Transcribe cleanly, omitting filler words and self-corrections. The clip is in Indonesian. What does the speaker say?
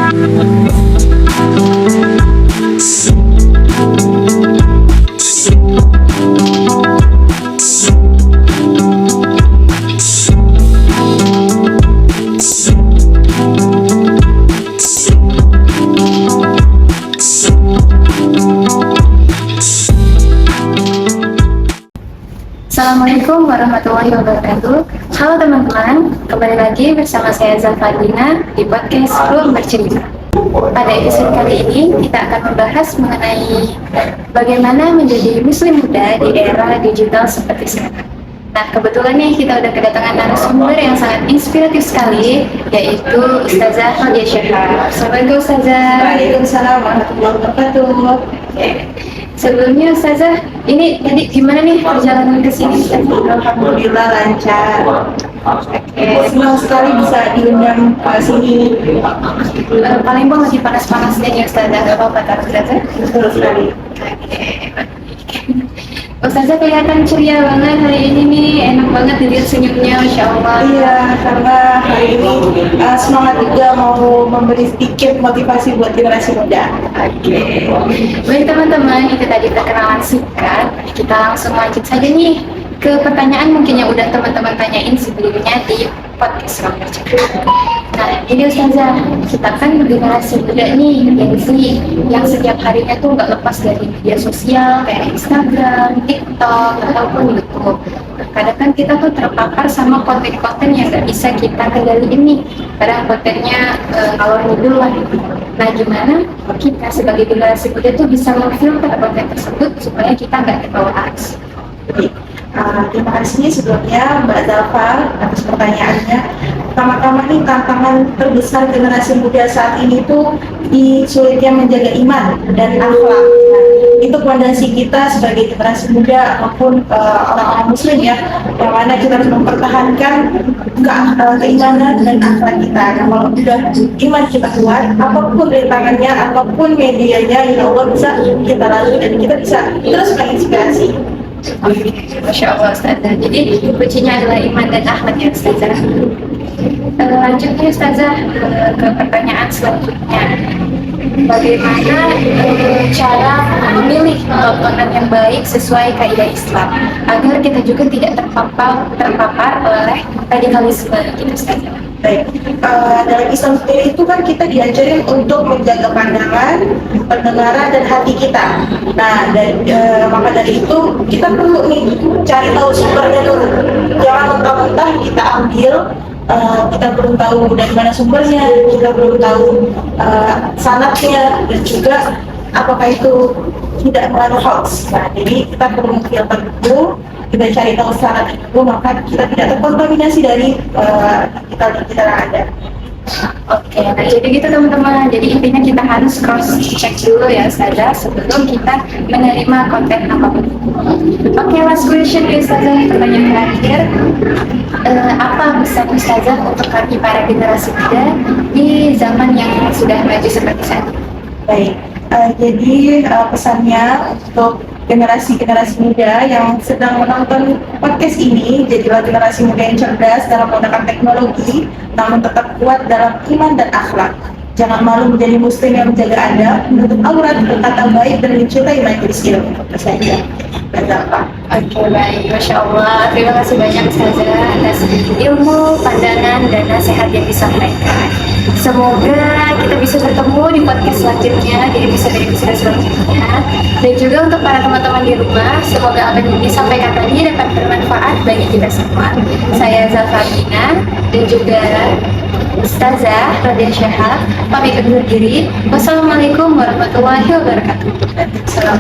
Assalamualaikum warahmatullahi wabarakatuh. Halo teman-teman, kembali lagi bersama saya Zalfardina di podcast Ruang Bercerita. Pada episode kali ini kita akan membahas mengenai bagaimana menjadi muslim muda di era digital seperti sekarang. Nah, kebetulan nih kita udah kedatangan narasumber yang sangat inspiratif sekali, yaitu Ustazah Nadia Syahab. Assalamualaikum Ustazah. Waalaikumsalam warahmatullahi wabarakatuh. Sebelumnya Ustazah, ini tadi gimana nih perjalanan ke sini? Alhamdulillah lancar. Senang sekali bisa diundang ke sini. Palembang lagi panas-panasnya ya Ustazah, nggak apa-apa kan Ustazah? Betul sekali. Ustazah kelihatan ceria banget hari ini nih, enak banget dilihat senyumnya, Masya Allah. Iya, karena hari ini semangat juga mau memberi sedikit motivasi buat generasi muda. Oke. Baik teman-teman, itu tadi perkenalan singkat. Kita langsung lanjut saja nih ke pertanyaan mungkin yang udah teman-teman tanyain sebelumnya di podcast Ruang Bercerita. Nah, ini Ustazah, kita kan generasi muda nih, yang setiap harinya tuh nggak lepas dari media sosial kayak Instagram, TikTok, ataupun YouTube. Kadang kan kita tuh terpapar sama konten-konten yang nggak bisa kita kendaliin nih. Kadang kontennya ngalor ngidul lah. Nah, gimana kita sebagai generasi muda tuh bisa memfilter konten tersebut supaya kita nggak terbawa arus? Terima kasih sebelumnya Mbak Zalfa atas pertanyaannya. Pertama-tama nih tantangan terbesar generasi muda saat ini tuh di sulitnya menjaga iman dan akhlak. Itu fondasi kita sebagai generasi muda ataupun orang-orang muslim ya, yang mana kita harus mempertahankan keimanan dan akhlak kita. Nah, kalau udah iman kita kuat, apapun rintangannya, apapun medianya, insya Allah bisa kita lalui dan kita bisa terus menginspirasi. Masya Allah Ustazah. Jadi kuncinya adalah iman dan akhlak ya Ustazah. Lanjutnya Ustazah ke pertanyaan selanjutnya. Bagaimana cara memilih tontonan yang baik sesuai kaidah Islam agar kita juga tidak terpapar oleh radikalisme gitu Ustazah? Baik, dalam Islam sendiri itu kan kita diajarin untuk menjaga pandangan, pendengaran, dan hati kita. Nah, maka dari itu kita perlu nih cari tahu sumbernya dulu. Jangan mentah-mentah kita ambil, kita belum tahu dari mana sumbernya, kita belum tahu sanadnya, dan juga apakah itu tidak mengandung hoax. Nah, jadi kita perlu filter dulu, kita cari tahu secara dulu, maka kita tidak terkontaminasi dari kita yang ada. Oke, nah jadi gitu teman-teman. Jadi intinya kita harus cross check dulu ya Ustazah sebelum kita menerima konten apapun. Oke, last question ya Ustazah, pertanyaan terakhir. Apa pesan Ustazah untuk kami para generasi muda di zaman yang sudah maju seperti saat ini? Baik, jadi pesannya untuk generasi muda yang sedang menonton podcast ini, jadilah generasi muda yang cerdas dalam menggunakan teknologi, namun tetap kuat dalam iman dan akhlak. Jangan malu menjadi muslim yang menjaga adab, menutup aurat, berkata baik, dan mencintai majelis ilmu. Saja. Oke, baik, Masya Allah. Terima kasih banyak Ustazah atas ilmu, pandangan, dan nasihat yang disampaikan. Semoga kita bisa bertemu di podcast selanjutnya, di episode selanjutnya. Dan juga untuk para teman-teman di rumah, semoga apa yang disampaikan tadi dapat bermanfaat bagi kita semua. Saya Zalfardina dan juga Ustazah Nadia Syahab pamit undur diri. Wassalamualaikum warahmatullahi wabarakatuh. Salam.